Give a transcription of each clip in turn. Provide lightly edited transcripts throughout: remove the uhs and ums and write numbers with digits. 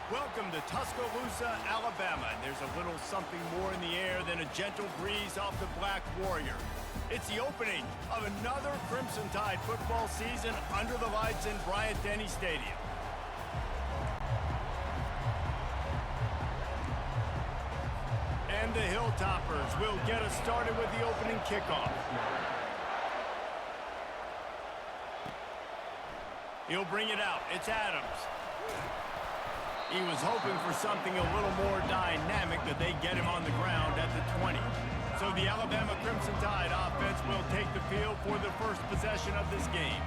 Welcome to Tuscaloosa, Alabama. And there's a little something more in the air than a gentle breeze off the Black Warrior. It's the opening of another Crimson Tide football season under the lights in Bryant-Denny Stadium. And the Hilltoppers will get us started with the opening kickoff. He'll bring it out. It's Adams. He was hoping for something a little more dynamic, but they get him on the ground at the 20. So the Alabama Crimson Tide offense will take the field for the first possession of this game.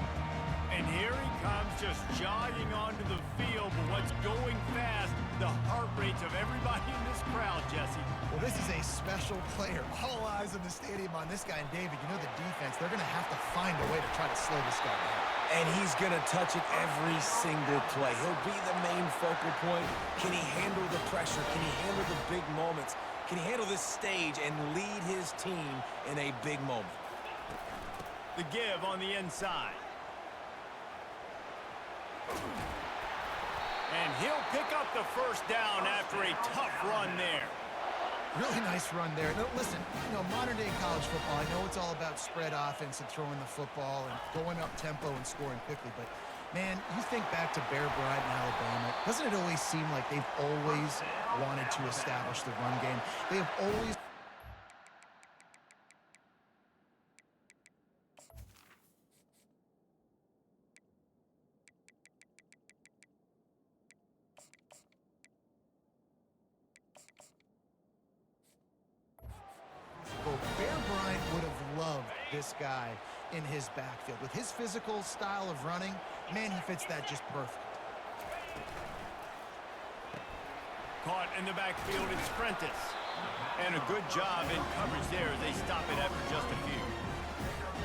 And here he comes, just jogging onto the field, but what's going fast, the heart rates of everybody in this crowd, Jesse. Well, this is a special player. All eyes in the stadium on this guy. And David, you know the defense, they're going to have to find a way to try to slow this guy down. And he's going to touch it every single play. He'll be the main focal point. Can he handle the pressure? Can he handle the big moments? Can he handle this stage and lead his team in a big moment? The give on the inside. And he'll pick up the first down after a tough run there. Really nice run there. No, listen, you know, modern-day college football, I know it's all about spread offense and throwing the football and going up tempo and scoring quickly, but, man, you think back to Bear Bryant in Alabama, doesn't it always seem like they've always wanted to establish the run game? They have always... Bear Bryant would have loved this guy in his backfield. With his physical style of running, man, he fits that just perfect. Caught in the backfield, it's Prentice. And a good job in coverage there as they stop it after just a few.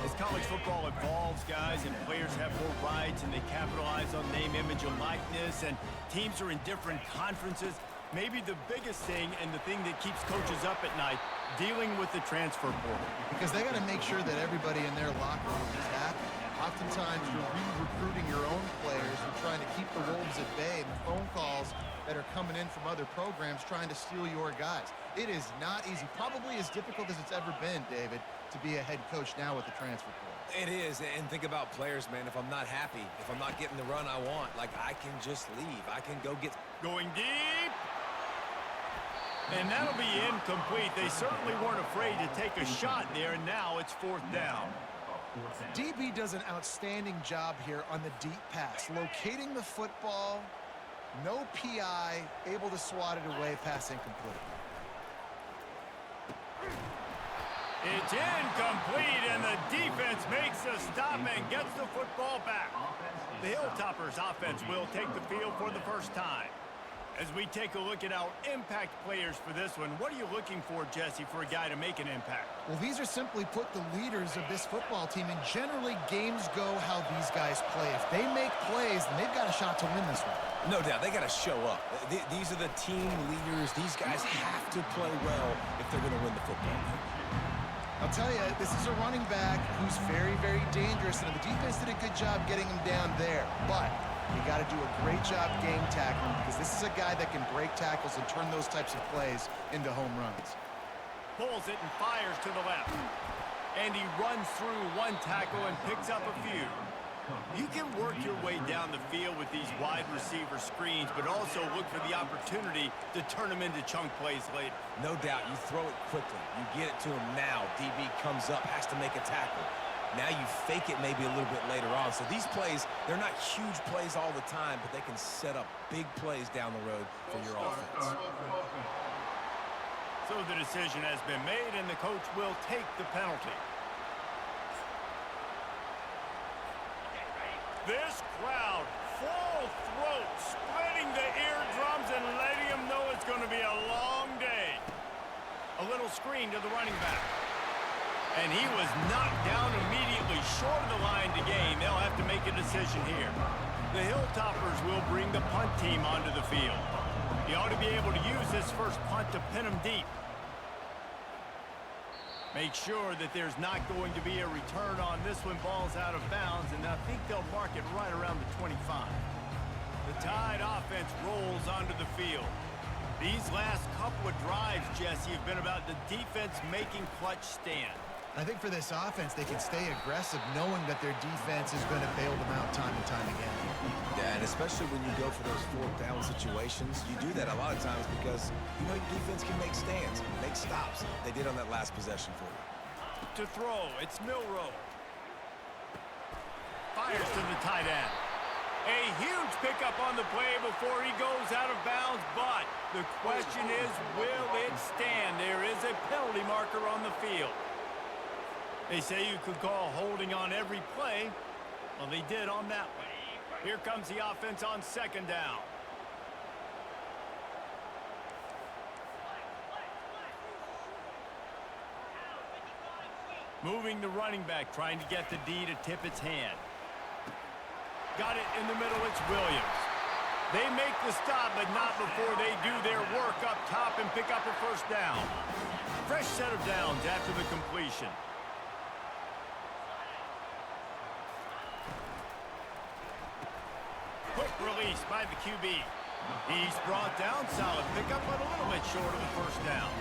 As college football evolves, guys, and players have more rights and they capitalize on name, image, and likeness, and teams are in different conferences, maybe the biggest thing and the thing that keeps coaches up at night, dealing with the transfer portal. Because they got to make sure that everybody in their locker room is happy. Oftentimes, you're re-recruiting your own players and trying to keep the wolves at bay, and the phone calls that are coming in from other programs trying to steal your guys. It is not easy. Probably as difficult as it's ever been, David, to be a head coach now with the transfer portal. It is, and think about players, man. If I'm not happy, if I'm not getting the run I want, like, I can just leave. I can go get... Going deep. And that'll be incomplete. They certainly weren't afraid to take a shot there, and now it's fourth down. DB does an outstanding job here on the deep pass, locating the football, no PI, able to swat it away, pass incomplete. It's incomplete, and the defense makes a stop and gets the football back. The Hilltoppers offense will take the field for the first time. As we take a look at our impact players for this one, what are you looking for, Jesse, for a guy to make an impact? Well, these are simply put the leaders of this football team, and generally games go how these guys play. If they make plays, then they've got a shot to win this one. No doubt, they got to show up. These are the team leaders. These guys have to play well if they're going to win the football game. I'll tell you, this is a running back who's very, very dangerous, and the defense did a good job getting him down there, but you got to do a great job game tackling because this is a guy that can break tackles and turn those types of plays into home runs. Pulls it and fires to the left. And he runs through one tackle and picks up a few. You can work your way down the field with these wide receiver screens, but also look for the opportunity to turn them into chunk plays later. No doubt, you throw it quickly. You get it to him now. DB comes up, has to make a tackle. Now you fake it maybe a little bit later on. So these plays, they're not huge plays all the time, but they can set up big plays down the road for your offense. So the decision has been made, and the coach will take the penalty. This crowd, full throat, splitting the eardrums and letting them know it's going to be a long day. A little screen to the running back. And he was knocked down immediately short of the line to gain. They'll have to make a decision here. The Hilltoppers will bring the punt team onto the field. He ought to be able to use this first punt to pin him deep. Make sure that there's not going to be a return on this when ball's out of bounds, and I think they'll mark it right around the 25. The Tide offense rolls onto the field. These last couple of drives, Jesse, have been about the defense making clutch stand. I think for this offense, they can stay aggressive knowing that their defense is going to bail them out time and time again. Yeah, and especially when you go for those fourth down situations, you do that a lot of times because you know your defense can make stands, make stops. They did on that last possession for you. To throw, it's Milroe. Fires to the tight end. A huge pickup on the play before he goes out of bounds, but the question is, will it stand? There is a penalty marker on the field. They say you could call holding on every play. Well, they did on that one. Here comes the offense on second down. Moving the running back, trying to get the D to tip its hand. Got it in the middle, it's Williams. They make the stop, but not before they do their work up top and pick up a first down. Fresh set of downs after the completion. Quick release by the QB. He's brought down, solid pickup, but a little bit short of the first down.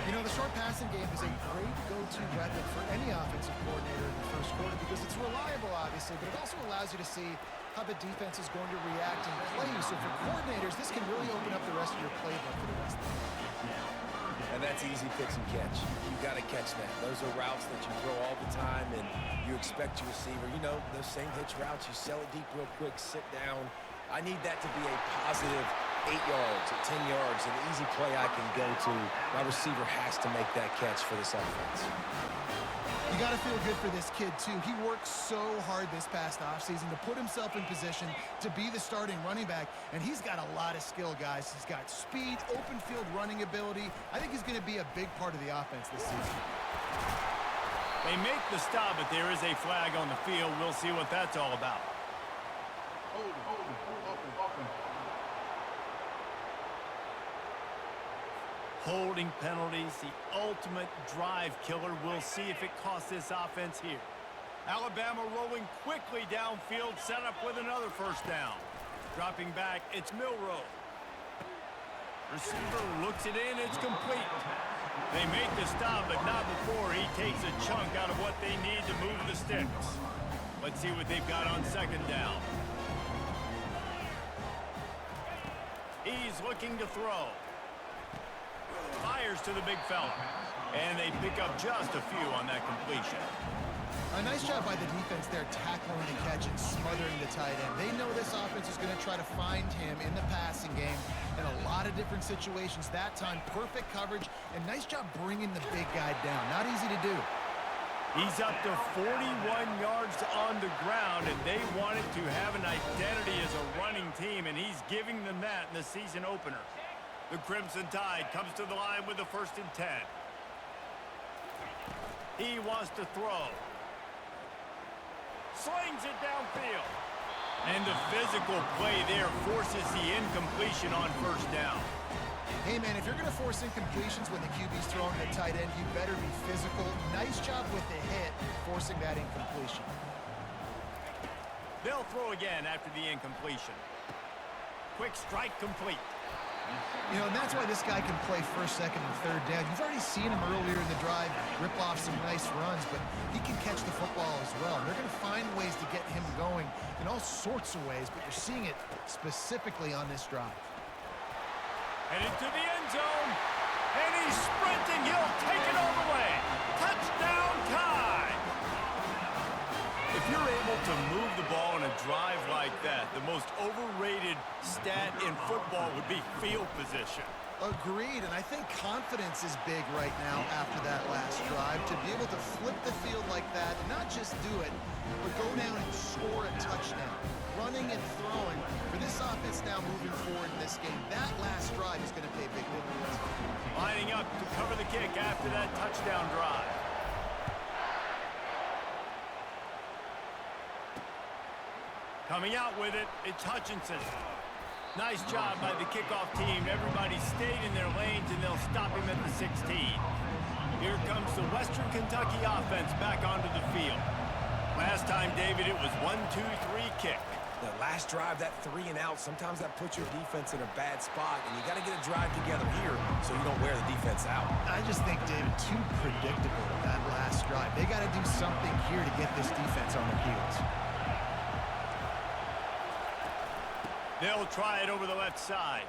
You know, the short passing game is a great go-to weapon for any offensive coordinator in the first quarter because it's reliable, obviously, but it also allows you to see how the defense is going to react and play. So for coordinators, this can really open up the rest of your playbook for the rest of the game. And that's easy fix and catch. You got to catch that. Those are routes that you throw all the time, and you expect your receiver, you know, those same hitch routes, you sell it deep real quick, sit down. I need that to be a positive 8 yards, 10 yards, an easy play I can go to. My receiver has to make that catch for this offense. You got to feel good for this kid, too. He worked so hard this past offseason to put himself in position to be the starting running back, and he's got a lot of skill, guys. He's got speed, open field running ability. I think he's going to be a big part of the offense this season. They make the stop, but there is a flag on the field. We'll see what that's all about. Holding penalties, the ultimate drive killer. We'll see if it costs this offense here. Alabama rolling quickly downfield, set up with another first down. Dropping back, it's Milroe. Receiver looks it in, it's complete. They make the stop, but not before he takes a chunk out of what they need to move the sticks. Let's see what they've got on second down. He's looking to throw. Fires to the big fella. And they pick up just a few on that completion. A nice job by the defense there, tackling the catch and smothering the tight end. They know this offense is going to try to find him in the passing game in a lot of different situations. That time, perfect coverage, and nice job bringing the big guy down. Not easy to do. He's up to 41 yards on the ground, and they wanted to have an identity as a running team, and he's giving them that in the season opener. The Crimson Tide comes to the line with the 1st and 10. He wants to throw. Slings it downfield. And the physical play there forces the incompletion on first down. Hey, man, if you're going to force incompletions when the QB's throwing the tight end, you better be physical. Nice job with the hit, forcing that incompletion. They'll throw again after the incompletion. Quick strike complete. You know, and that's why this guy can play first, second, and third down. You've already seen him earlier in the drive rip off some nice runs, but he can catch the football as well. They're going to find ways to get him going in all sorts of ways, but you're seeing it specifically on this drive. Headed to the end zone, and he's sprinting. He'll take it all the way. Touchdown, Tide! If you're able to move the ball in a drive like that, the most overrated stat in football would be field position. Agreed, and I think confidence is big right now after that last drive. To be able to flip the field like that, and not just do it, but go down and score a touchdown. Running and throwing for this offense now moving forward in this game. That last drive is going to pay big dividends. Lining up to cover the kick after that touchdown drive. Coming out with it, it's Hutchinson. Nice job by the kickoff team. Everybody stayed in their lanes, and they'll stop him at the 16. Here comes the Western Kentucky offense back onto the field. Last time, David, it was 1-2-3 kick. The last drive, that 3 and out, sometimes that puts your defense in a bad spot, and you got to get a drive together here so you don't wear the defense out. I just think, David, too predictable that last drive. They got to do something here to get this defense on their heels. They'll try it over the left side.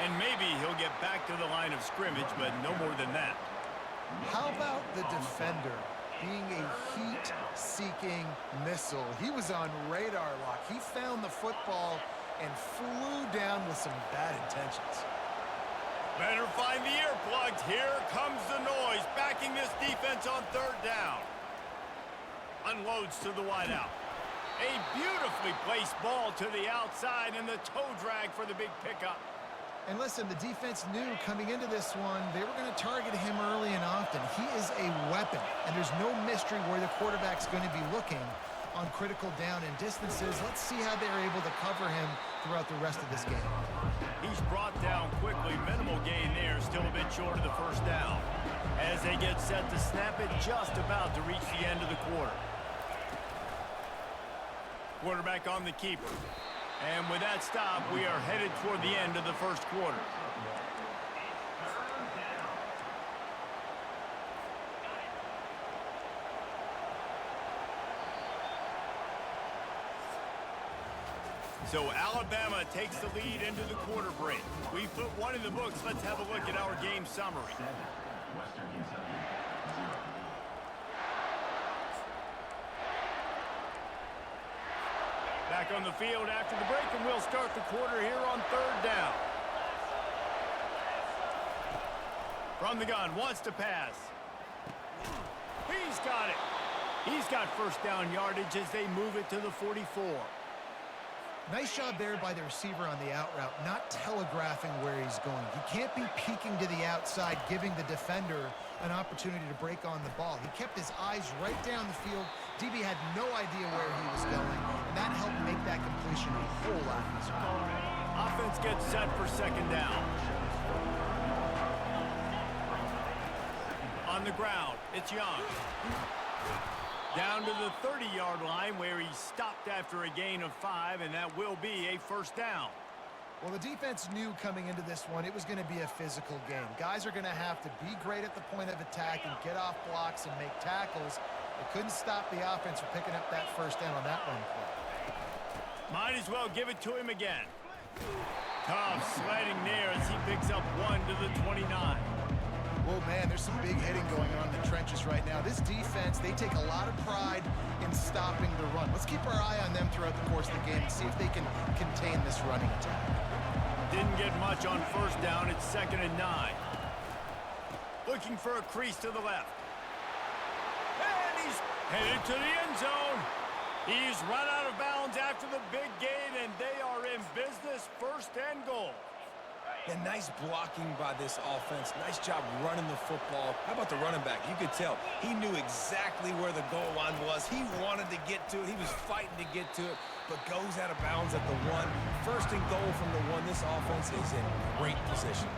And maybe he'll get back to the line of scrimmage, but no more than that. How about the defender being a heat-seeking missile? He was on radar lock. He found the football and flew down with some bad intentions. Better find the earplugs. Here comes the noise, backing this defense on third down. Unloads to the wideout. A beautifully placed ball to the outside, and the toe drag for the big pickup. And listen, the defense knew coming into this one, they were going to target him early and often. He is a weapon, and there's no mystery where the quarterback's going to be looking on critical down and distances. Let's see how they're able to cover him throughout the rest of this game. He's brought down quickly. Minimal gain there, still a bit short of the first down. As they get set to snap it, just about to reach the end of the quarter. Quarterback on the keeper. And with that stop, we are headed toward the end of the first quarter. So Alabama takes the lead into the quarter break. We put one in the books. Let's have a look at our game summary. Back on the field after the break, and we'll start the quarter here on third down. From the gun, wants to pass. He's got it. He's got first down yardage as they move it to the 44. Nice job there by the receiver on the out route, not telegraphing where he's going. He can't be peeking to the outside, giving the defender an opportunity to break on the ball. He kept his eyes right down the field. DB had no idea where he was going, and that helped make that completion a whole lot easier. Offense gets set for second down. On the ground, it's Young. Down to the 30-yard line where he stopped after a gain of 5, and that will be a first down. Well, the defense knew coming into this one it was going to be a physical game. Guys are going to have to be great at the point of attack and get off blocks and make tackles. They couldn't stop the offense from picking up that first down on that run play. Might as well give it to him again. Tough sliding there as he picks up 1 to the 29. Oh, man, there's some big hitting going on in the trenches right now. This defense, they take a lot of pride in stopping the run. Let's keep our eye on them throughout the course of the game and see if they can contain this running attack. Didn't get much on first down. It's 2nd and 9. Looking for a crease to the left. And he's headed to the end zone. He's run out of bounds after the big gain, and they are in business, 1st and goal. And nice blocking by this offense. Nice job running the football. How about the running back? You could tell he knew exactly where the goal line was. He wanted to get to it. He was fighting to get to it, but goes out of bounds at the 1. 1st and goal from the 1. This offense is in great position.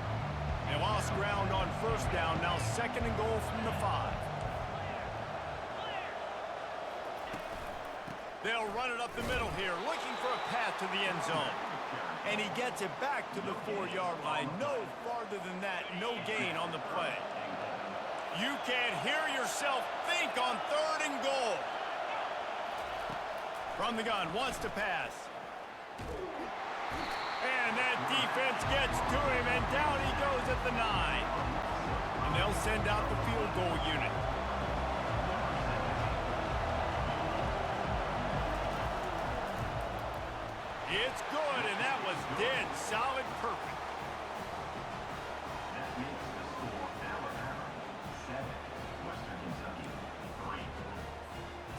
They lost ground on first down. Now 2nd and goal from the 5. They'll run it up the middle here, looking for a path to the end zone. And he gets it back to the 4-yard line. No farther than that, no gain on the play. You can't hear yourself think on 3rd and goal. From the gun, wants to pass. And that defense gets to him, and down he goes at the 9. And they'll send out the field goal unit. It's good, and that was dead solid perfect. That makes the score Alabama 7, Western Kentucky 3.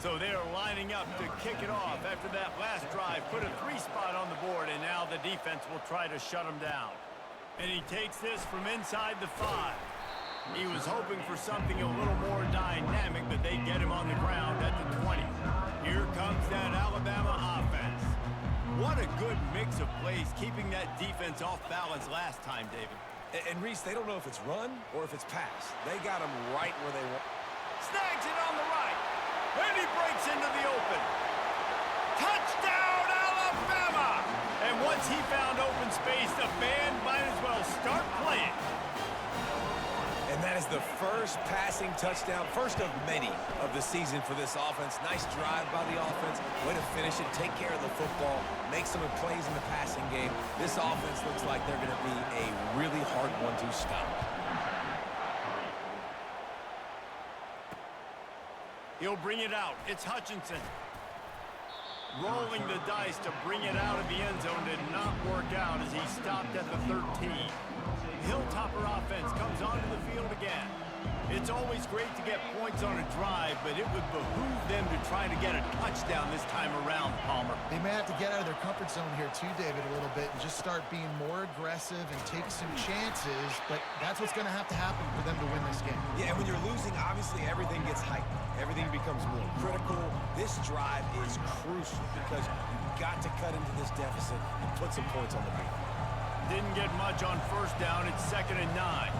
So they're lining up to kick it off after that last drive. Put a 3 spot on the board, and now the defense will try to shut him down. And he takes this from inside the 5. He was hoping for something a little more dynamic, but they get him on the ground at the 20. Here comes that Alabama offense. What a good mix of plays, keeping that defense off balance last time, David. And Reese, they don't know if it's run or if it's pass. They got him right where they want. Snags it on the right. And he breaks into the open. Touchdown! start playing. And that is the first passing touchdown, first of many of the season for this offense. Nice drive by the offense. Way to finish it, take care of the football, make some plays in the passing game. This offense looks like they're going to be a really hard one to stop. He'll bring it out. It's Hutchinson. Rolling the dice to bring it out of the end zone did not work out as he stopped at the 13. Hilltopper offense comes onto the field again. It's always great to get points on a drive, but it would behoove them to try to get a touchdown this time around, Palmer. They may have to get out of their comfort zone here too, David, a little bit and just start being more aggressive and take some chances, but that's what's going to happen for them to win this game. Yeah, and when you're losing, obviously everything gets heightened. Everything becomes more critical. This drive is crucial because you've got to cut into this deficit and put some points on the board. Didn't get much on first down. It's 2nd and 9.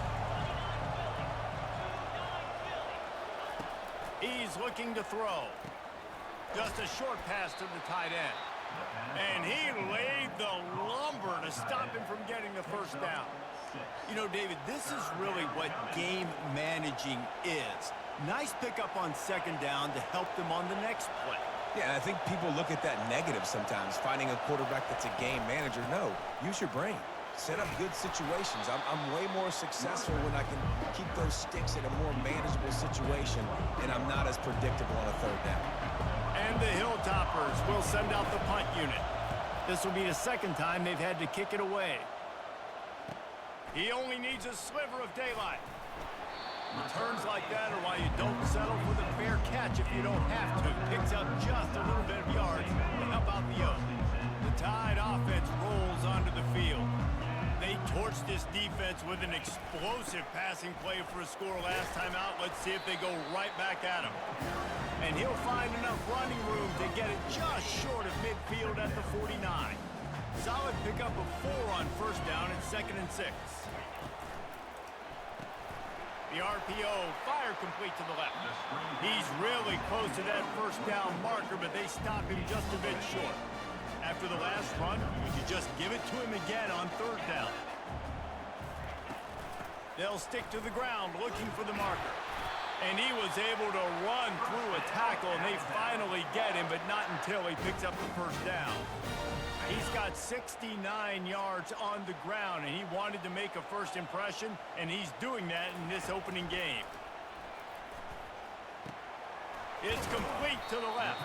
He's looking to throw. Just a short pass to the tight end. And he laid the lumber to stop him from getting the first down. You know, David, this is really what game managing is. Nice pickup on 2nd down to help them on the next play. Yeah, and I think people look at that negative sometimes, finding a quarterback that's a game manager. No, use your brain. Set up good situations. I'm way more successful when I can keep those sticks in a more manageable situation, and I'm not as predictable on a 3rd down. And the Hilltoppers will send out the punt unit. This will be the 2nd time they've had to kick it away. He only needs a sliver of daylight. Returns like that are why you don't settle for the fair catch if you don't have to. Picks up just a little bit of yards to help out the yoke. The Tide offense rolls onto the field. They torched this defense with an explosive passing play for a score last time out. Let's see if they go right back at him. And he'll find enough running room to get it just short of midfield at the 49. Solid pickup of 4 on first down and 2nd and 6. The RPO, fire complete to the left. He's really close to that first down marker, but they stop him just a bit short. After the last run, would you just give it to him again on 3rd down? They'll stick to the ground looking for the marker. And he was able to run through a tackle, and they finally get him, but not until he picks up the first down. He's got 69 yards on the ground, and he wanted to make a first impression, and he's doing that in this opening game. It's complete to the left.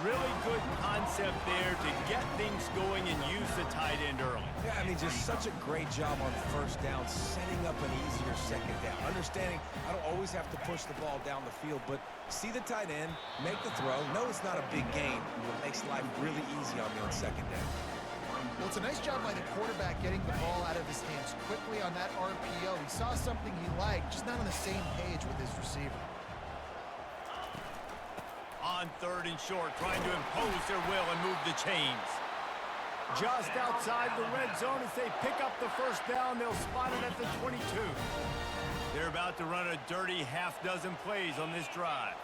Really good concept there to get things going and use the tight end early. Yeah, I mean, just such a great job on first down, setting up an easier 2nd down. Understanding I don't always have to push the ball down the field, but see the tight end, make the throw. No, it's not a big gain, but it makes life really easy on me on 2nd down. Well, it's a nice job by the quarterback getting the ball out of his hands quickly on that RPO. He saw something he liked, just not on the same page with his receiver. On 3rd and short, trying to impose their will and move the chains. Just outside the red zone as they pick up the first down, they'll spot it at the 22. They're about to run a dirty half-dozen plays on this drive.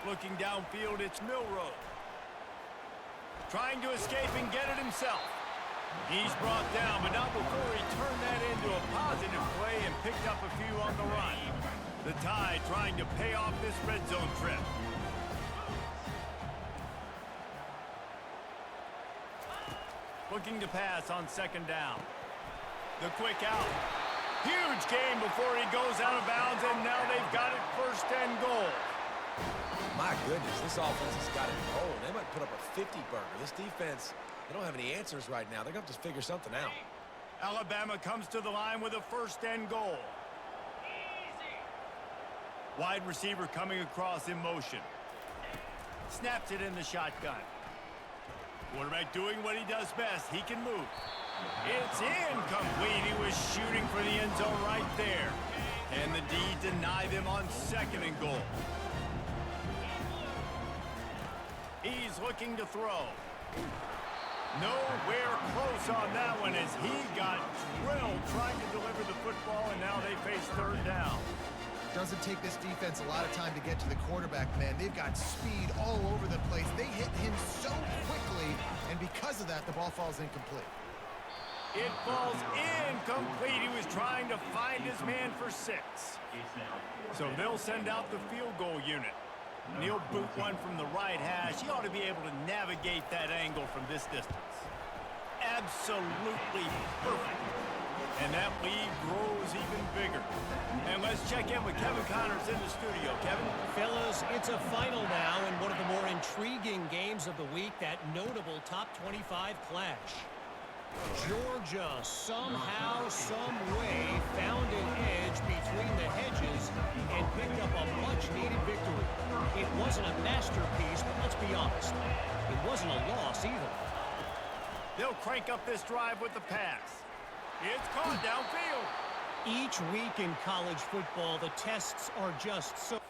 Looking downfield, it's Milroe. Trying to escape and get it himself. He's brought down, but not before he turned that into a positive play and picked up a few on the run. The Tide trying to pay off this red zone trip. Looking to pass on 2nd down. The quick out. Huge gain before he goes out of bounds, and now they've got it 1st and goal. My goodness, this offense has got it rolling. They might put up a 50-burger. This defense, they don't have any answers right now. They're going to have to figure something out. Alabama comes to the line with a 1st and goal. Wide receiver coming across in motion. Snaps it in the shotgun. Quarterback doing what he does best. He can move. It's incomplete. He was shooting for the end zone right there. And the D denied them on 2nd and goal. He's looking to throw. Nowhere close on that one as he got drilled trying to deliver the football, and now they face 3rd down. Doesn't take this defense a lot of time to get to the quarterback, man. They've got speed all over the place. They hit him so quickly, and because of that, the ball falls incomplete. It falls incomplete. He was trying to find his man for 6. So they'll send out the field goal unit. And he'll boot one from the right hash. He ought to be able to navigate that angle from this distance. Absolutely perfect. And that lead grows even bigger. And let's check in with Kevin Connors in the studio. Kevin? Fellas, it's a final now in one of the more intriguing games of the week, that notable top 25 clash. Georgia somehow, some way found an edge between the hedges and picked up a much-needed victory. It wasn't a masterpiece, but let's be honest, it wasn't a loss either. They'll crank up this drive with the pass. It's caught downfield. Each week in college football, the tests are just so...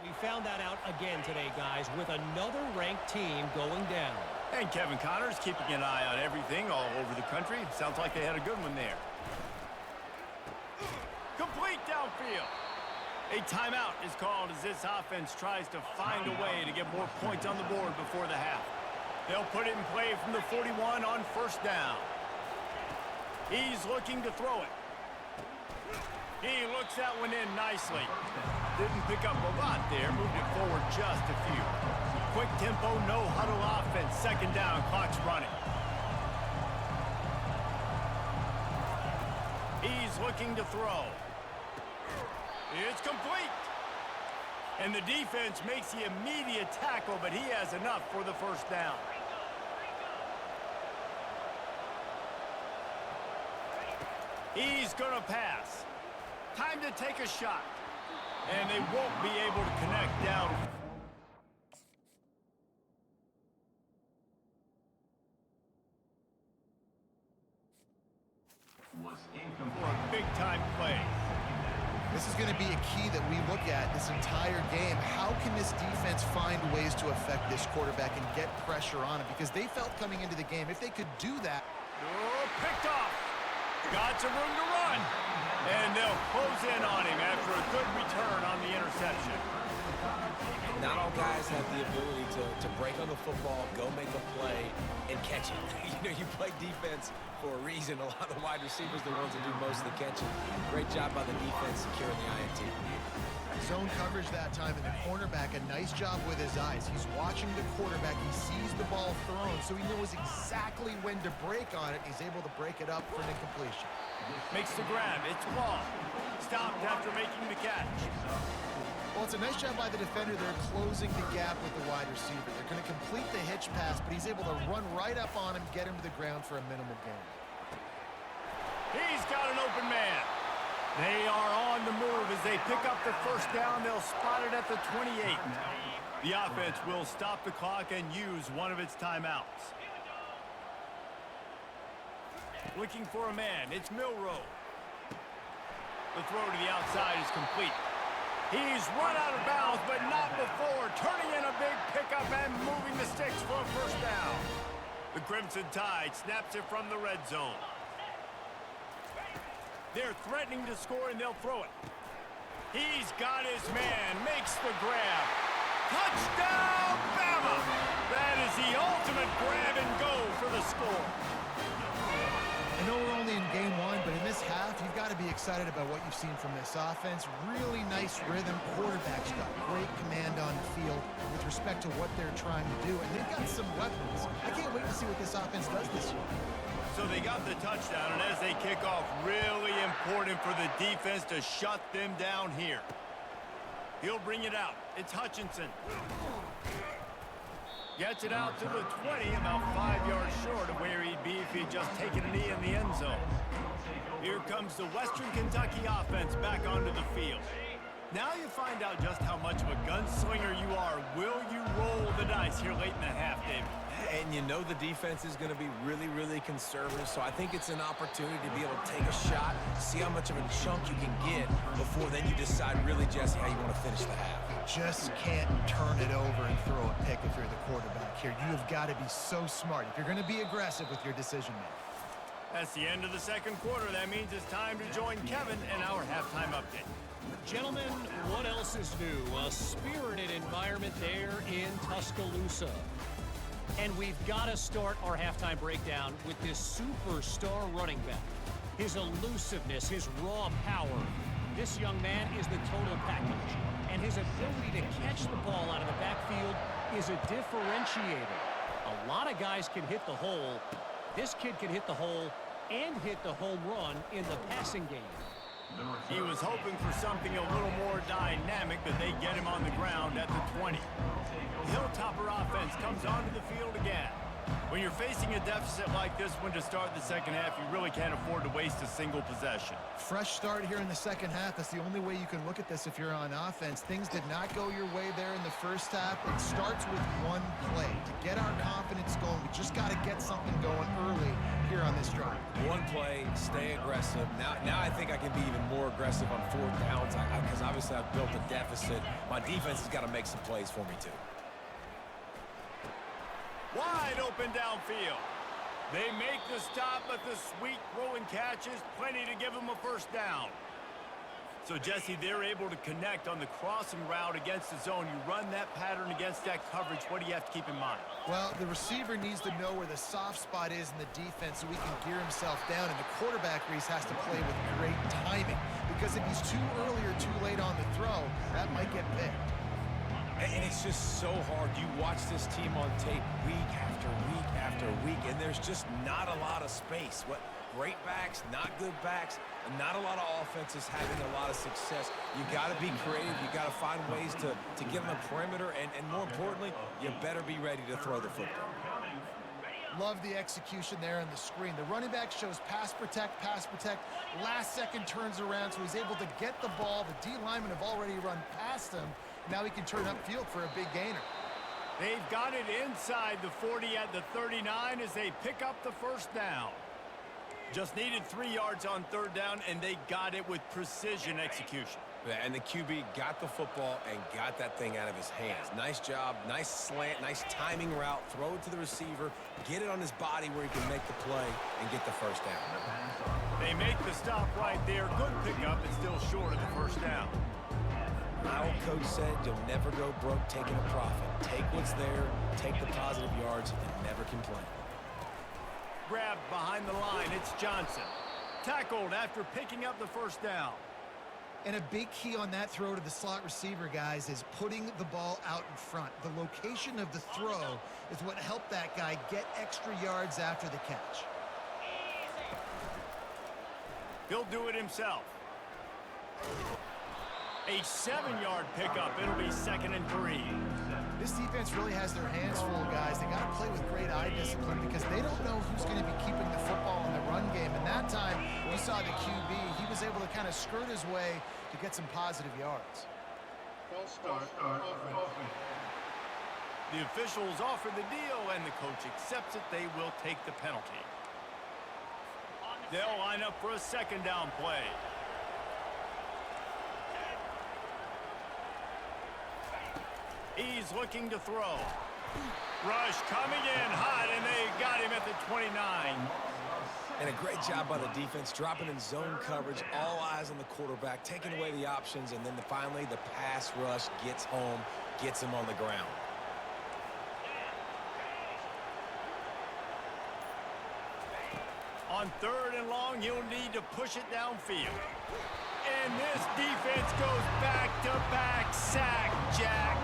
We found that out again today, guys, with another ranked team going down. And Kevin Connors keeping an eye on everything all over the country. Sounds like they had a good one there. Complete downfield. A timeout is called as this offense tries to find a way to get more points on the board before the half. They'll put it in play from the 41 on first down. He's looking to throw it. He looks that one in nicely. Didn't pick up a lot there, moved it forward just a few. Quick tempo, no huddle offense. Second down, clock's running. He's looking to throw. It's complete. And the defense makes the immediate tackle, but he has enough for the first down. He's going to pass. Time to take a shot. And they won't be able to connect down. Was For incomplete. a big-time play. This is going to be a key that we look at this entire game. How can this defense find ways to affect this quarterback and get pressure on him? Because they felt coming into the game, if they could do that. Oh, picked off. Got some room to run. And they'll close in on him after a good return on the interception. Not all guys have the ability to break on the football, go make a play, and catch it. You play defense for a reason. A lot of the wide receivers are the ones that do most of the catching. Great job by the defense securing the INT. Zone coverage that time, and the cornerback, a nice job with his eyes. He's watching the quarterback. He sees the ball thrown, so he knows exactly when to break on it. He's able to break it up for an incompletion. Makes the grab. It's ball. Stopped after making the catch. Well, it's a nice job by the defender. They're closing the gap with the wide receiver. They're going to complete the hitch pass, but he's able to run right up on him, get him to the ground for a minimal gain. He's got an open man. They are on the move as they pick up the first down. They'll spot it at the 28. The offense will stop the clock and use one of its timeouts. Looking for a man. It's Milrow. The throw to the outside is complete. He's run out of bounds, but not before. Turning in a big pickup and moving the sticks for a first down. The Crimson Tide snaps it from the red zone. They're threatening to score, and they'll throw it. He's got his man. Makes the grab. Touchdown, Bama! That is the ultimate grab and go for the score. I know we're only in game one, but in this half, you've got to be excited about what you've seen from this offense. Really nice rhythm. Quarterback's got great command on the field with respect to what they're trying to do, and they've got some weapons. I can't wait to see what this offense does this year. So they got the touchdown, and as they kick off, really important for the defense to shut them down here. He'll bring it out. It's Hutchinson. Gets it out to the 20, about 5 yards short of where he'd be if he'd just taken a knee in the end zone. Here comes the Western Kentucky offense back onto the field. Now you find out just how much of a gunslinger you are. Will you roll the dice here late in the half, David? And you know the defense is going to be really, really conservative, so I think it's an opportunity to be able to take a shot, see how much of a chunk you can get before then you decide really, Jesse, how you want to finish the half. Just can't turn it over and throw a pick if you're the quarterback here. You have got to be so smart if you're going to be aggressive with your decision making. That's the end of the second quarter. That means it's time to join Kevin in our halftime update. Gentlemen, what else is new? A spirited environment there in Tuscaloosa. And we've got to start our halftime breakdown with this superstar running back. His elusiveness, his raw power. This young man is the total package. And his ability to catch the ball out of the backfield is a differentiator. A lot of guys can hit the hole. This kid can hit the hole and hit the home run in the passing game. He was hoping for something a little more dynamic, but they get him on the ground at the 20. The Hilltopper offense comes onto the field again. When you're facing a deficit like this one to start the second half, you really can't afford to waste a single possession. Fresh start here in the second half. That's the only way you can look at this if you're on offense. Things did not go your way there in the first half. It starts with one play. To get our confidence going, we just got to get something going early here on this drive. One play, stay aggressive. Now I think I can be even more aggressive on fourth downs because obviously I've built a deficit. My defense has got to make some plays for me too. Wide open downfield. They make the stop, but the sweet throw and catch is plenty to give them a first down. So, Jesse, they're able to connect on the crossing route against the zone. You run that pattern against that coverage. What do you have to keep in mind? Well, the receiver needs to know where the soft spot is in the defense so he can gear himself down, and the quarterback, Reese, has to play with great timing because if he's too early or too late on the throw, that might get picked. And it's just so hard. You watch this team on tape week after week after week, and there's just not a lot of space. What great backs, not good backs, and not a lot of offenses having a lot of success. You got to be creative. You got to find ways to get on the perimeter, and more importantly, you better be ready to throw the football. Love the execution there on the screen. The running back shows pass protect, last second turns around, so he's able to get the ball. The D linemen have already run past him. Now he can turn upfield for a big gainer. They've got it inside the 40 at the 39 as they pick up the first down. Just needed 3 yards on third down, and they got it with precision execution. And the QB got the football and got that thing out of his hands. Nice job, nice slant, nice timing route. Throw it to the receiver, get it on his body where he can make the play and get the first down. They make the stop right there. Good pickup, but still short of the first down. My old coach said you'll never go broke taking a profit. Take what's there, take the positive yards, and never complain. Grabbed behind the line, it's Johnson. Tackled after picking up the first down. And a big key on that throw to the slot receiver, guys, is putting the ball out in front. The location of the throw is what helped that guy get extra yards after the catch. He'll do it himself. A 7-yard pickup. It'll be 2nd and 3. This defense really has their hands full, guys. They got to play with great eye discipline because they don't know who's going to be keeping the football in the run game. And that time, we saw the QB. He was able to kind of skirt his way to get some positive yards. The officials offer the deal, and the coach accepts it. They will take the penalty. They'll line up for a 2nd down play. He's looking to throw. Rush coming in hot, and they got him at the 29. And a great job by the defense, dropping in zone coverage, all eyes on the quarterback, taking away the options, and then finally the pass rush gets home, gets him on the ground. On 3rd and long, he'll need to push it downfield. And this defense goes back-to-back sack, Jack.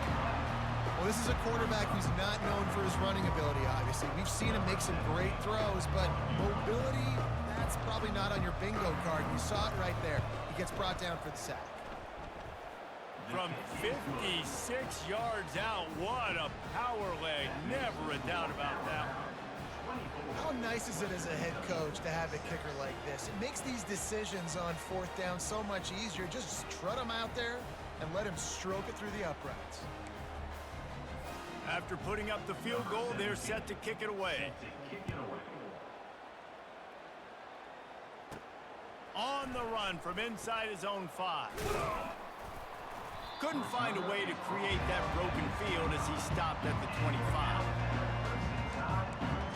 Well, this is a quarterback who's not known for his running ability, obviously. We've seen him make some great throws, but mobility, that's probably not on your bingo card. You saw it right there. He gets brought down for the sack. From 56 yards out, what a power leg. Never a doubt about that one. How nice is it as a head coach to have a kicker like this? It makes these decisions on 4th down so much easier. Just trot them out there, and let him stroke it through the uprights. After putting up the field goal, they're set to kick it away. On the run from inside his own 5. Couldn't find a way to create that broken field as he stopped at the 25.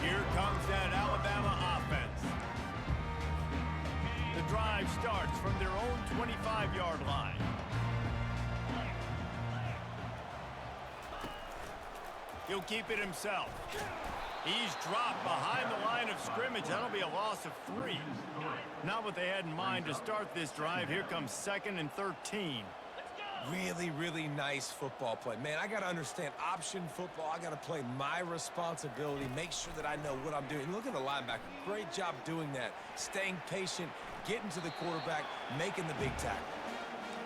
Here comes that Alabama offense. The drive starts from their own 25-yard line. He'll keep it himself. He's dropped behind the line of scrimmage. That'll be a loss of 3. Not what they had in mind to start this drive. Here comes 2nd and 13. Really, really nice football play. Man, I got to understand option football. I got to play my responsibility, make sure that I know what I'm doing. Look at the linebacker. Great job doing that. Staying patient, getting to the quarterback, making the big tackle.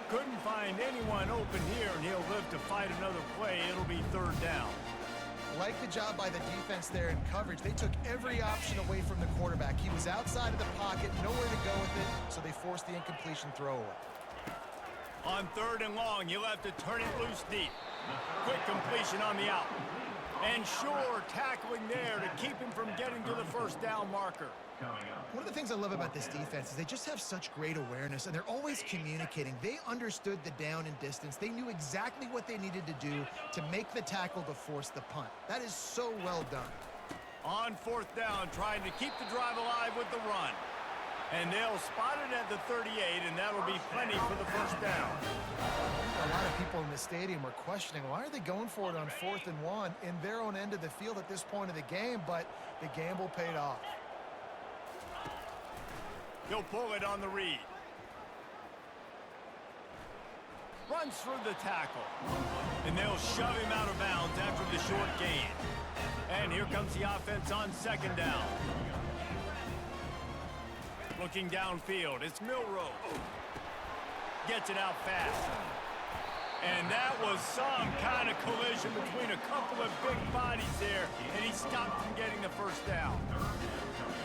Couldn't find anyone open here, and he'll live to fight another play. It'll be 3rd down. Like the job by the defense there in coverage. They took every option away from the quarterback. He was outside of the pocket, nowhere to go with it, so they forced the incompletion throwaway. On 3rd and long, you'll have to turn it loose deep. Quick completion on the out. And sure, tackling there to keep him from getting to the 1st down marker. One of the things I love about this defense is they just have such great awareness, and they're always communicating. They understood the down and distance. They knew exactly what they needed to do to make the tackle to force the punt. That is so well done. On 4th down, trying to keep the drive alive with the run. And they'll spot it at the 38, and that'll be plenty for the 1st down. A lot of people in the stadium were questioning, why are they going for it on 4th and 1 in their own end of the field at this point of the game? But the gamble paid off. He'll pull it on the read. Runs through the tackle. And they'll shove him out of bounds after the short gain. And here comes the offense on 2nd down. Looking downfield, it's Milrow. Gets it out fast. And that was some kind of collision between a couple of big bodies there, and he stopped from getting the 1st down.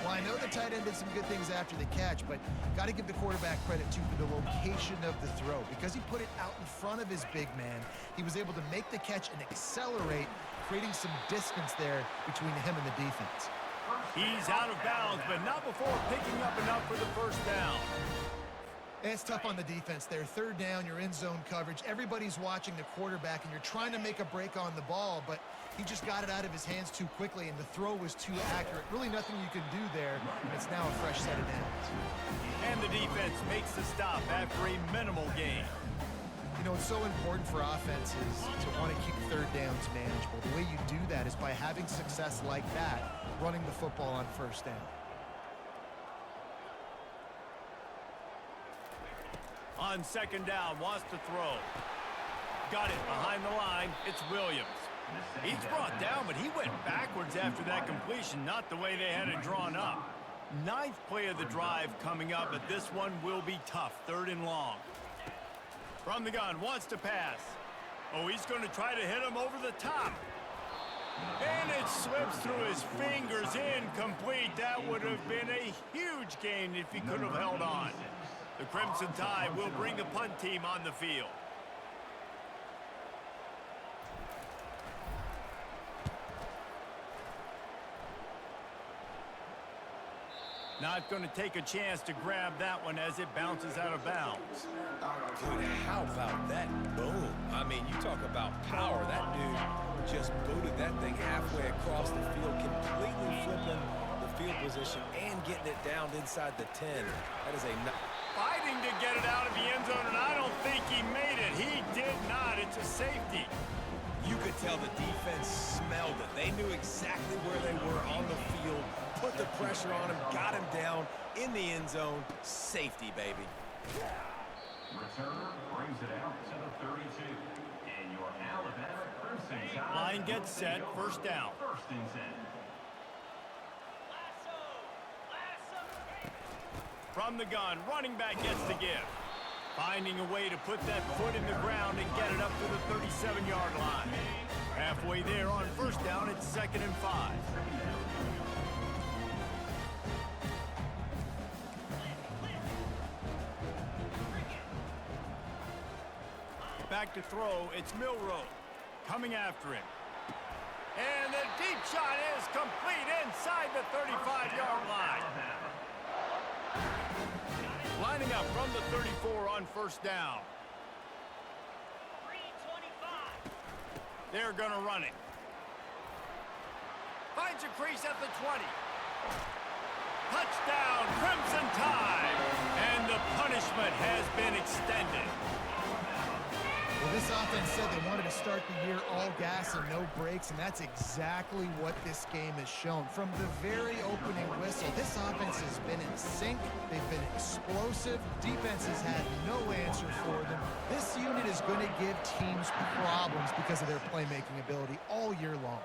Well, I know the tight end did some good things after the catch, but got to give the quarterback credit, too, for the location of the throw. Because he put it out in front of his big man, he was able to make the catch and accelerate, creating some distance there between him and the defense. He's out of bounds, but not before picking up enough for the 1st down. And it's tough on the defense there. 3rd down, you're in zone coverage. Everybody's watching the quarterback, and you're trying to make a break on the ball, but he just got it out of his hands too quickly, and the throw was too accurate. Really nothing you can do there, and it's now a fresh set of downs. And the defense makes the stop after a minimal gain. You know, it's so important for offenses to want to keep 3rd downs manageable. The way you do that is by having success like that, running the football on 1st down. On 2nd down, wants to throw. Got it behind the line. It's Williams. He's brought down, but he went backwards after that completion, not the way they had it drawn up. 9th play of the drive coming up, but this one will be tough. 3rd and long. From the gun, wants to pass. Oh, he's going to try to hit him over the top. And it slips through his fingers, incomplete. That would have been a huge gain if he could have held on. The Crimson Tide will bring the punt team on the field. Not going to take a chance to grab that one as it bounces out of bounds. Dude, how about that boom? I mean, you talk about power. That dude just booted that thing halfway across the field, completely flipping the field position and getting it down inside the 10. That is a... Fighting to get it out of the end zone, and I don't think he made it. He did not. It's a safety. You could tell the defense smelled it. They knew exactly where they were on the field, put the pressure on him, got him down in the end zone. Safety, baby. Returner brings it out to the 32. And your Alabama Crimson Tide. Line gets set, 1st down. 1st and 10. From the gun, running back gets the give. Finding a way to put that foot in the ground and get it up to the 37-yard line. Halfway there on 1st down, it's 2nd and 5. Back to throw, it's Milrow. Coming after him. And the deep shot is complete inside the 35-yard line. Lining up from the 34 on first down. They're going to run it. Finds a crease at the 20. Touchdown, Crimson Tide. And the punishment has been extended. Well, this offense said they wanted to start the year all gas and no brakes, and that's exactly what this game has shown. From the very opening whistle, this offense has been in sync. They've been explosive. Defense has had no answer for them. This unit is going to give teams problems because of their playmaking ability all year long.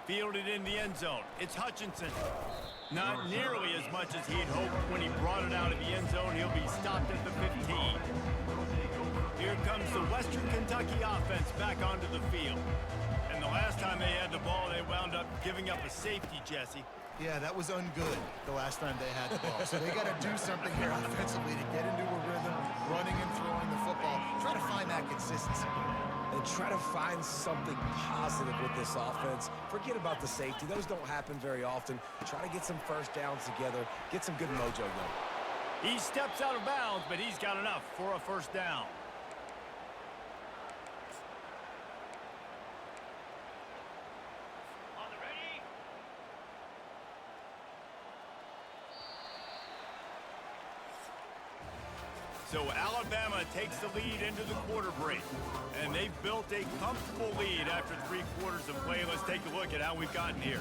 Fielded in the end zone. It's Hutchinson. Not nearly as much as he'd hoped when he brought it out of the end zone. He'll be stopped at the 15. Here comes the Western Kentucky offense back onto the field. And the last time they had the ball, they wound up giving up a safety, Jesse. Yeah, that was ungood the last time they had the ball. So they got to do something here offensively to get into a rhythm, running and throwing the football. Try to find that consistency. And try to find something positive with this offense. Forget about the safety. Those don't happen very often. Try to get some first downs together. Get some good mojo going. He steps out of bounds, but he's got enough for a first down. So Alabama takes the lead into the quarter break. And they've built a comfortable lead after 3 quarters of play. Let's take a look at how we've gotten here.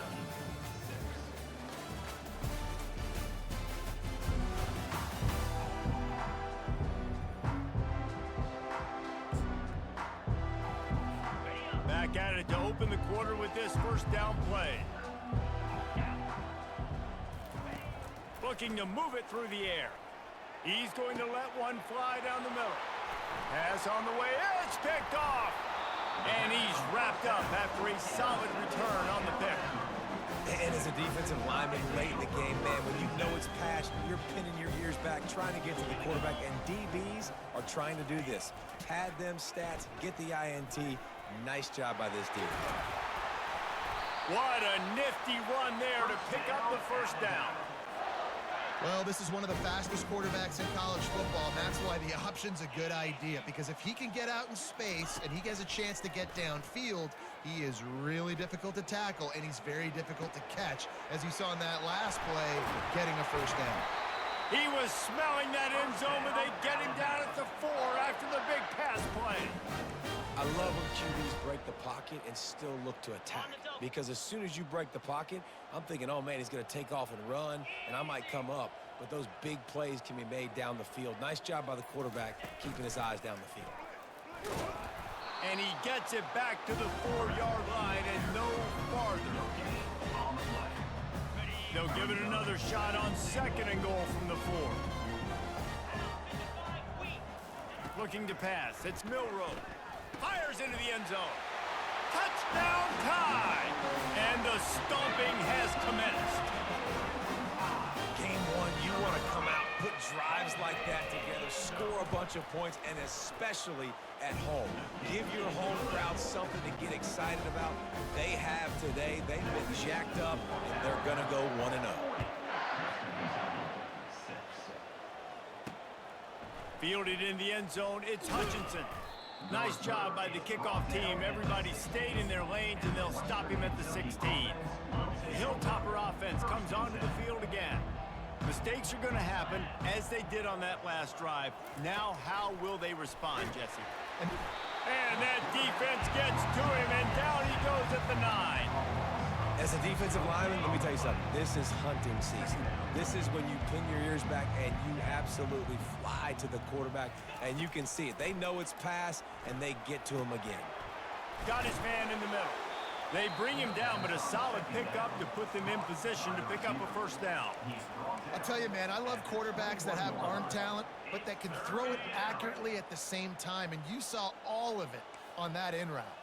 Back at it to open the quarter with this first down play. Looking to move it through the air. He's going to let one fly down the middle. Pass on the way. It's picked off. And he's wrapped up after a solid return on the pick. And as a defensive lineman late in the game, man, when you know it's passed, you're pinning your ears back, trying to get to the quarterback. And DBs are trying to do this. Pad them stats, get the INT. Nice job by this dude. What a nifty run there to pick up the first down. Well, this is one of the fastest quarterbacks in college football, and that's why the option's a good idea, because if he can get out in space and he has a chance to get downfield, he is really difficult to tackle, and he's very difficult to catch, as you saw in that last play, getting a first down. He was smelling that end zone, but they get him down at the 4 after the big pass play. I love when QBs break the pocket and still look to attack. Because as soon as you break the pocket, I'm thinking, oh, man, he's going to take off and run, and I might come up. But those big plays can be made down the field. Nice job by the quarterback keeping his eyes down the field. And he gets it back to the 4-yard line and no farther. They'll give it another shot on 2nd and goal from the 4. Looking to pass. It's Milrow. Fires into the end zone. Touchdown Tide! And the stomping has commenced. Game 1, you want to come out, put drives like that together, score a bunch of points, and especially at home. Give your home crowd something to get excited about. They have today. They've been jacked up, and they're going to go 1-0. Fielded in the end zone, it's Hutchinson. Nice job by the kickoff team. Everybody stayed in their lanes, and they'll stop him at the 16. The Hilltopper offense comes onto the field again. Mistakes are going to happen, as they did on that last drive. Now, how will they respond, Jesse? And that defense gets to him, and down he goes at the 9. As a defensive lineman, let me tell you something. This is hunting season. This is when you pin your ears back and you absolutely fly to the quarterback, and you can see it. They know it's pass, and they get to him again. Got his man in the middle. They bring him down, but a solid pickup to put them in position to pick up a first down. I'll tell you, man, I love quarterbacks that have arm talent, but that can throw it accurately at the same time, and you saw all of it on that in route.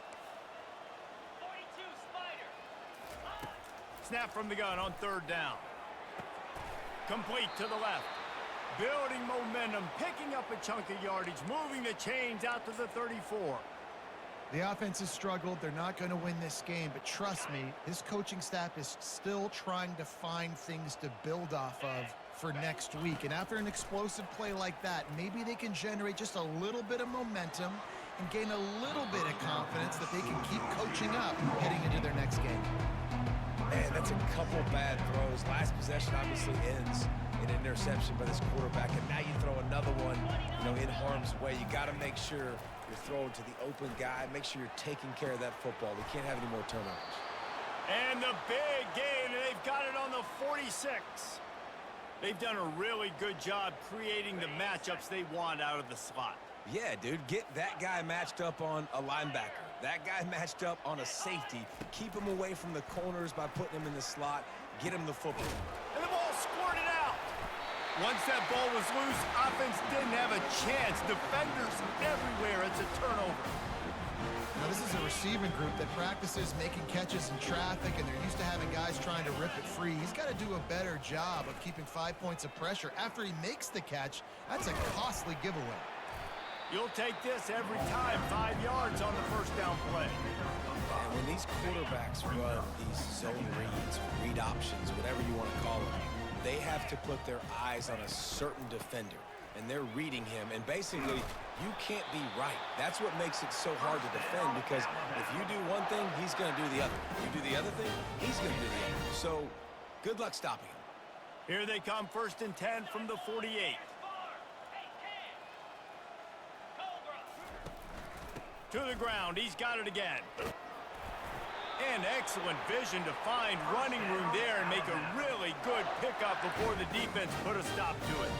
Snap from the gun on 3rd down. Complete to the left. Building momentum, picking up a chunk of yardage, moving the chains out to the 34. The offense has struggled. They're not going to win this game, but trust me, his coaching staff is still trying to find things to build off of for next week. And after an explosive play like that, maybe they can generate just a little bit of momentum and gain a little bit of confidence that they can keep coaching up heading into their next game. Man, that's a couple bad throws. Last possession obviously ends in an interception by this quarterback, and now you throw another one, in harm's way. You got to make sure you're throwing to the open guy. Make sure you're taking care of that football. We can't have any more turnovers. And the big gain, and they've got it on the 46. They've done a really good job creating the matchups they want out of the slot. Yeah, dude, get that guy matched up on a linebacker. That guy matched up on a safety. Keep him away from the corners by putting him in the slot. Get him the football. And the ball squirted out. Once that ball was loose, offense didn't have a chance. Defenders everywhere. It's a turnover. Now, this is a receiving group that practices making catches in traffic, and they're used to having guys trying to rip it free. He's got to do a better job of keeping 5 points of pressure after he makes the catch. That's a costly giveaway. You'll take this every time. 5 yards on the first down play. And when these quarterbacks run these zone reads, read options, whatever you want to call them, they have to put their eyes on a certain defender. And they're reading him. And basically, you can't be right. That's what makes it so hard to defend, because if you do one thing, he's going to do the other. You do the other thing, he's going to do the other. So, good luck stopping him. Here they come, 1st and 10 from the 48. To the ground, he's got it again. And excellent vision to find running room there and make a really good pickup before the defense put a stop to it.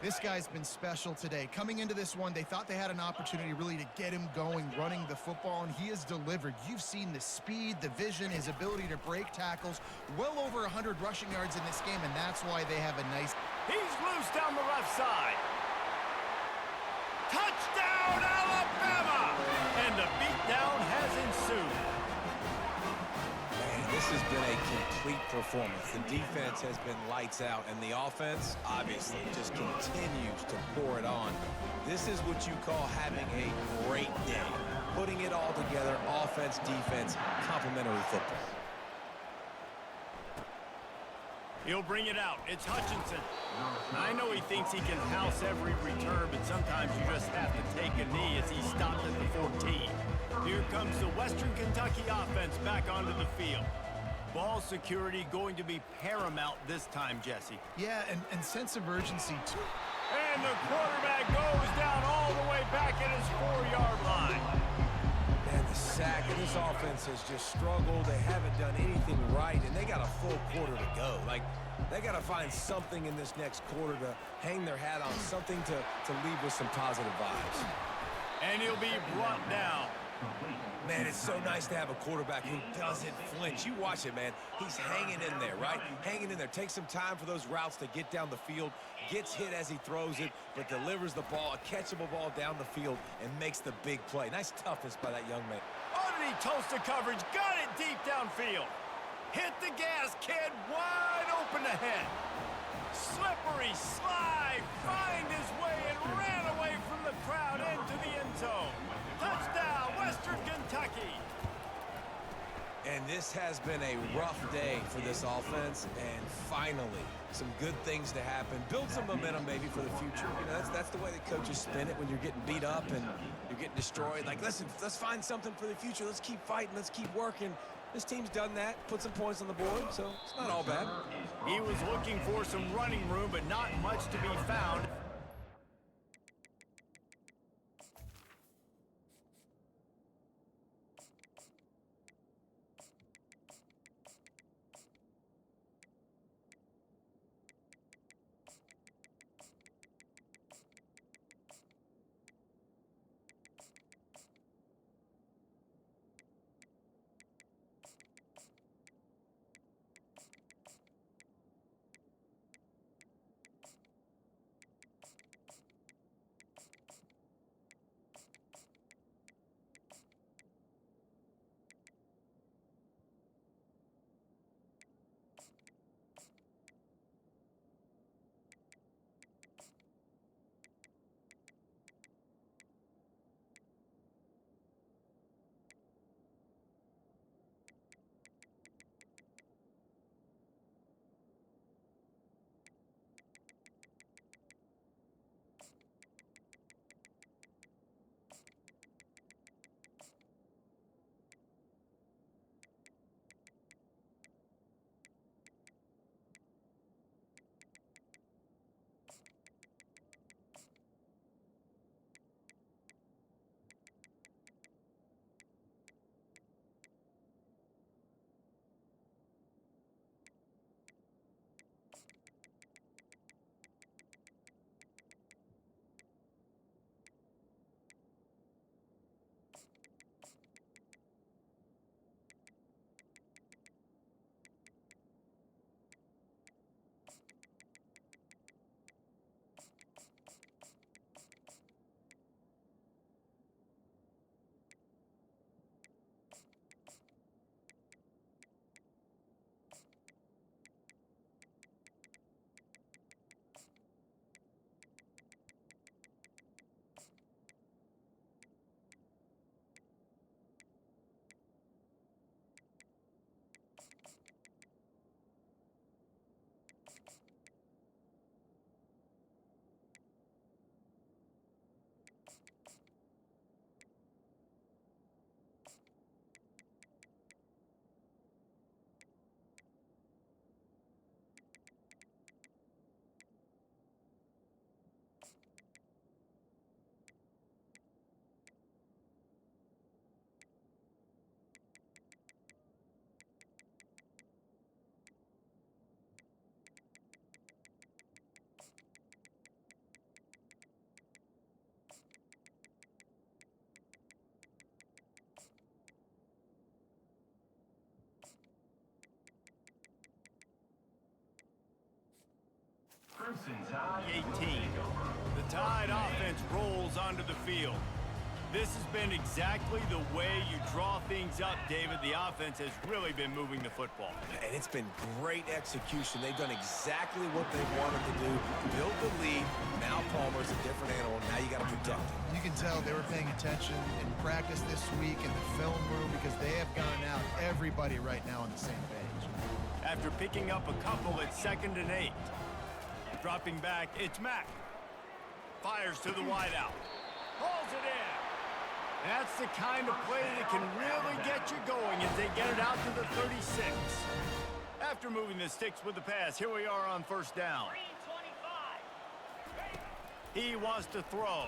This guy's been special today. Coming into this one, they thought they had an opportunity really to get him going, running the football, and he has delivered. You've seen the speed, the vision, his ability to break tackles, well over 100 rushing yards in this game, and that's why they have a nice... He's loose down the left side. Touchdown, Alabama! And the beatdown has ensued. Man, this has been a complete performance. The defense has been lights out, and the offense, obviously, just continues to pour it on. This is what you call having a great day. Putting it all together, offense, defense, complementary football. He'll bring it out. It's Hutchinson. I know he thinks he can house every return, but sometimes you just have to take a knee as he stopped at the 14. Here comes the Western Kentucky offense back onto the field. Ball security going to be paramount this time, Jesse. Yeah, and sense of urgency, too. And the quarterback goes down all the way back at his 4-yard line. Man, the sack of this offense has just struggled. They haven't done anything right, and they got a full quarter to go. Like, they got to find something in this next quarter to hang their hat on, something to leave with some positive vibes. And he'll be brought down. Man, it's so nice to have a quarterback who doesn't flinch. You watch it, man. He's hanging in there, right? Hanging in there. Takes some time for those routes to get down the field. Gets hit as he throws it, but delivers the ball, a catchable ball down the field, and makes the big play. Nice toughness by that young man. Underneath toasted coverage. Got it deep downfield. Hit the gas, kid. Wide open ahead. Slippery slide. Find his way and ran away from the crowd into the end zone. Touchdown, Western Kentucky. And this has been a rough day for this offense, and finally, some good things to happen. Build some momentum maybe for the future. That's the way that coaches spin it when you're getting beat up and you're getting destroyed. Like, listen, let's find something for the future. Let's keep fighting. Let's keep working. This team's done that, put some points on the board, so it's not all bad. He was looking for some running room, but not much to be found. Crimson Tide. 18. The Tide offense rolls onto the field. This has been exactly the way you draw things up, David. The offense has really been moving the football. And it's been great execution. They've done exactly what they wanted to do. Build the lead. Now Palmer's a different animal. Now you got to protect him. You can tell they were paying attention in practice this week in the film room because they have gone out everybody right now on the same page. After picking up a couple at 2nd and 8. Dropping back, it's Mack. Fires to the wideout. Hauls it in. That's the kind of play that can really get you going as they get it out to the 36. After moving the sticks with the pass, here we are on 1st down. He wants to throw.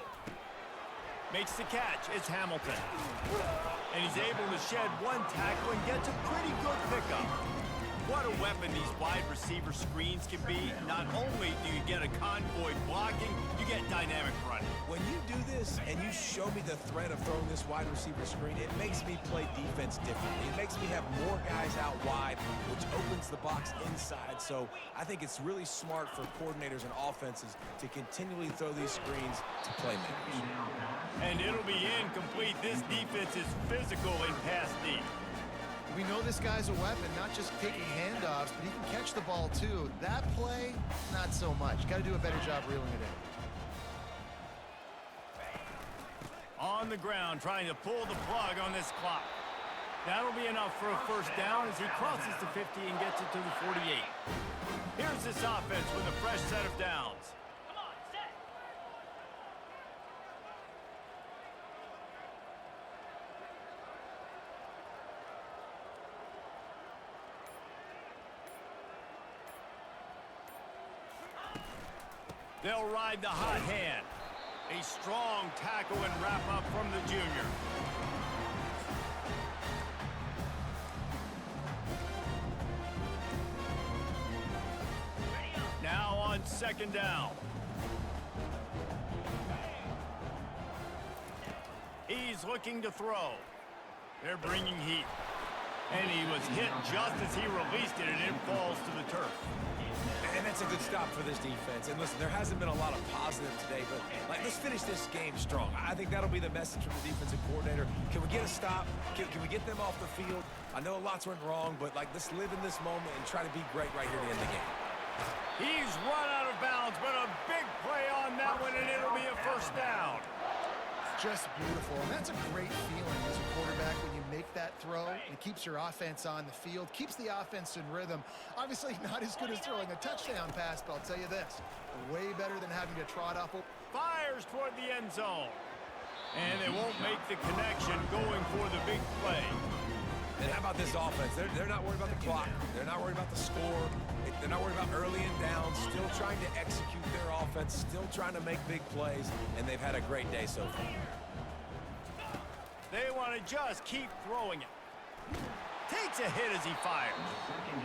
Makes the catch. It's Hamilton. And he's able to shed one tackle and gets a pretty good pickup. What a weapon these wide receiver screens can be. Not only do you get a convoy blocking, you get dynamic running. When you do this and you show me the threat of throwing this wide receiver screen, it makes me play defense differently. It makes me have more guys out wide, which opens the box inside. So I think it's really smart for coordinators and offenses to continually throw these screens to playmakers. And it'll be incomplete. This defense is physical in pass D. We know this guy's a weapon, not just taking handoffs, but he can catch the ball too. That play, not so much. Got to do a better job reeling it in. On the ground, trying to pull the plug on this clock. That'll be enough for a 1st down as he crosses the 50 and gets it to the 48. Here's this offense with a fresh set of downs. They'll ride the hot hand. A strong tackle and wrap up from the junior. Now on 2nd down. He's looking to throw. They're bringing heat. And he was hit just as he released it, and it falls to the turf. And that's a good stop for this defense. And listen, there hasn't been a lot of positive today, but let's finish this game strong. I think that'll be the message from the defensive coordinator. Can we get a stop? Can we get them off the field? I know lots went wrong, but let's live in this moment and try to be great right here to end the game. He's run out of bounds, but a big play on that one, and it'll be a 1st down. Just beautiful, and that's a great feeling as a quarterback when you make that throw. It keeps your offense on the field, keeps the offense in rhythm. Obviously not as good as throwing a touchdown pass, but I'll tell you this, way better than having to trot up. Fires toward the end zone. And they won't make the connection going for the big play. And how about this offense? They're not worried about the clock. They're not worried about the score. They're not worried about early and downs. Still trying to execute their offense. Still trying to make big plays. And they've had a great day so far. They want to just keep throwing it. Takes a hit as he fires.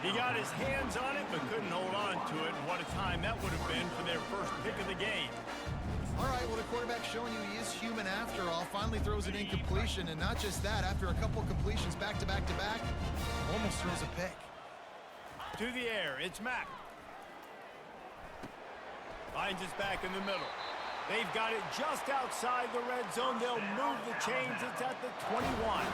He got his hands on it, but couldn't hold on to it. And what a time that would have been for their first pick of the game. All right, well, the quarterback's showing you he is human after all. Finally throws an incompletion, and not just that, after a couple completions back to back to back, almost throws a pick. To the air, it's Mack. Finds his back in the middle. They've got it just outside the red zone. They'll move the chains. It's at the 21.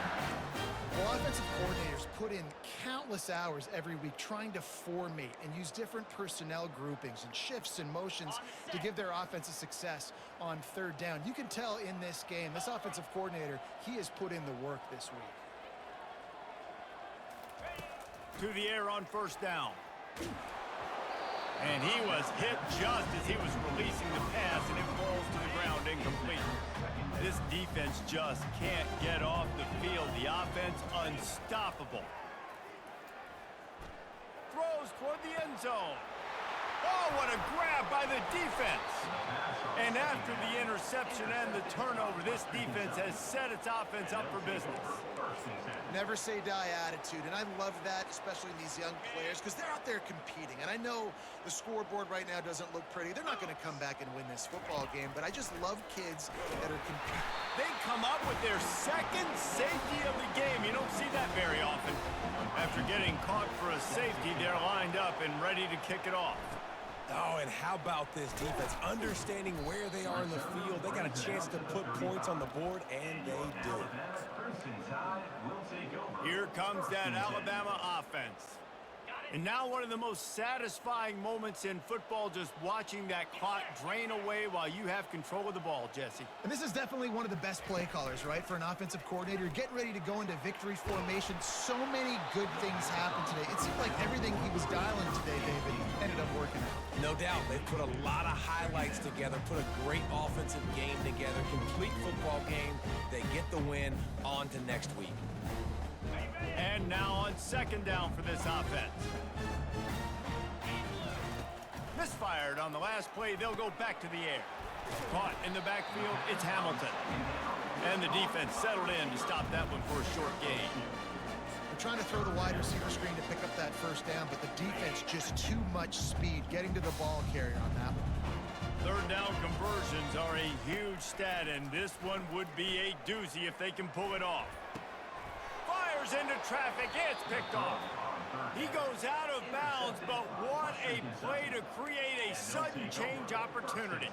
Well, offensive coordinators put in countless hours every week trying to formate and use different personnel groupings and shifts and motions to give their offense a success on 3rd down. You can tell in this game, this offensive coordinator, he has put in the work this week. To the air on 1st down. And he was hit just as he was releasing the pass, and it falls to the ground incomplete. This defense just can't get off the field. The offense unstoppable. Throws toward the end zone. Oh, what a grab by the defense. And after the interception and the turnover, this defense has set its offense up for business. Never say die attitude, and I love that, especially in these young players, because they're out there competing. And I know the scoreboard right now doesn't look pretty. They're not going to come back and win this football game, but I just love kids that are competing. They come up with their 2nd safety of the game. You don't see that very often. After getting caught for a safety, they're lined up and ready to kick it off. Oh, and how about this defense? Understanding where they are in the field. They got a chance to put points on the board, and they did. First and Tide will take over. Here comes that Alabama offense. And now one of the most satisfying moments in football, just watching that clock drain away while you have control of the ball, Jesse. And this is definitely one of the best play callers, right, for an offensive coordinator. Getting ready to go into victory formation. So many good things happened today. It seemed like everything he was dialing today, David, ended up working out. No doubt. They put a lot of highlights together, put a great offensive game together, complete football game. They get the win. On to next week. And now on second down for this offense. Misfired on the last play. They'll go back to the air. Caught in the backfield, it's Hamilton. And the defense settled in to stop that one for a short gain. They're trying to throw the wide receiver screen to pick up that first down, but the defense just too much speed getting to the ball carrier on that one. Third down conversions are a huge stat, and this one would be a doozy if they can pull it off. Fires into traffic, it's picked off. He goes out of bounds, but what a play to create a sudden change opportunity.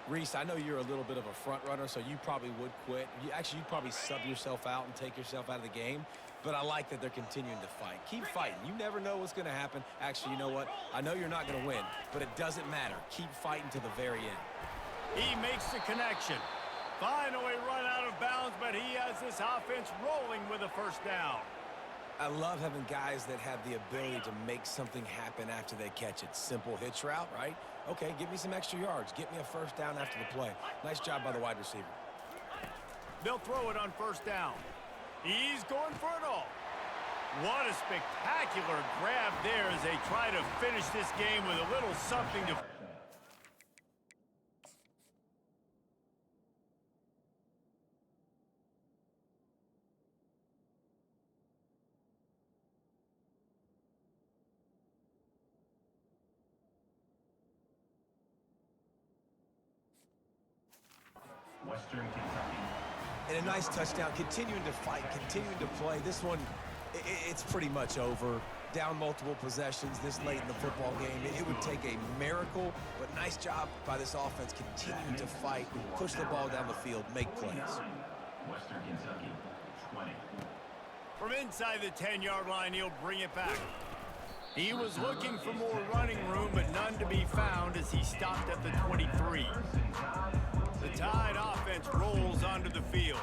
Reese, I know you're a little bit of a front runner, so you probably would quit. You'd probably sub yourself out and take yourself out of the game. But I like that they're continuing to fight. Keep fighting. You never know what's going to happen. Actually, you know what? I know you're not going to win, but it doesn't matter. Keep fighting to the very end. He makes the connection. Finally run out of bounds, but he has this offense rolling with a first down. I love having guys that have the ability to make something happen after they catch it. Simple hitch route, right? Okay, give me some extra yards. Get me a first down after the play. Nice job by the wide receiver. They'll throw it on first down. He's going for it all. What a spectacular grab there as they try to finish this game with a little something to... Western Kentucky. And a nice touchdown, continuing to fight, continuing to play. This one, it's pretty much over. Down multiple possessions this late in the football game. It would take a miracle, but nice job by this offense continuing to fight, push the ball down the field, make plays. Western Kentucky, 20. From inside the 10-yard line, he'll bring it back. He was looking for more running room, but none to be found as he stopped at the 23. The Tide offense rolls onto the field.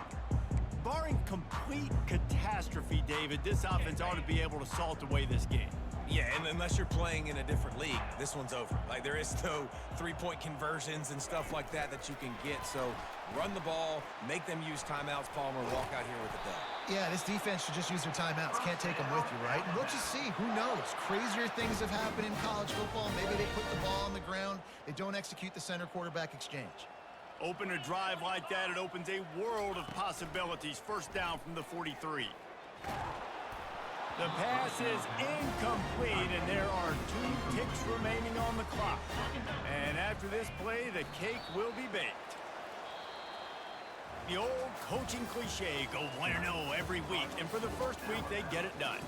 Barring complete catastrophe, David, this offense ought to be able to salt away this game. Yeah, and unless you're playing in a different league, this one's over. Like, there is no three-point conversions and stuff like that that you can get. So run the ball, make them use timeouts, Palmer, walk out here with the dub. Yeah, this defense should just use their timeouts. Can't take them with you, right? And we'll just see. Who knows? Crazier things have happened in college football. Maybe they put the ball on the ground. They don't execute the center-quarterback exchange. Open a drive like that, it opens a world of possibilities. First down from the 43. The pass is incomplete, and there are 2 ticks remaining on the clock. And after this play, the cake will be baked. The old coaching cliche, go 1-0 every week, and for the first week, they get it done.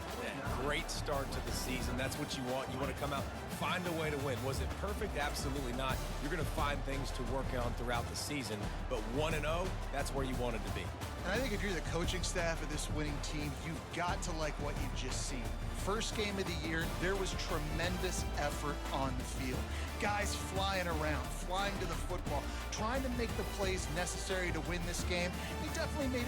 Great start to the season. That's what you want. You want to come out, find a way to win. Was it perfect? Absolutely not. You're going to find things to work on throughout the season, but 1-0, that's where you wanted to be. And I think if you're the coaching staff of this winning team, you've got to like what you've just seen. First game of the year, there was tremendous effort on the field. Guys flying around, flying to the football, trying to make the plays necessary to win this game. They definitely made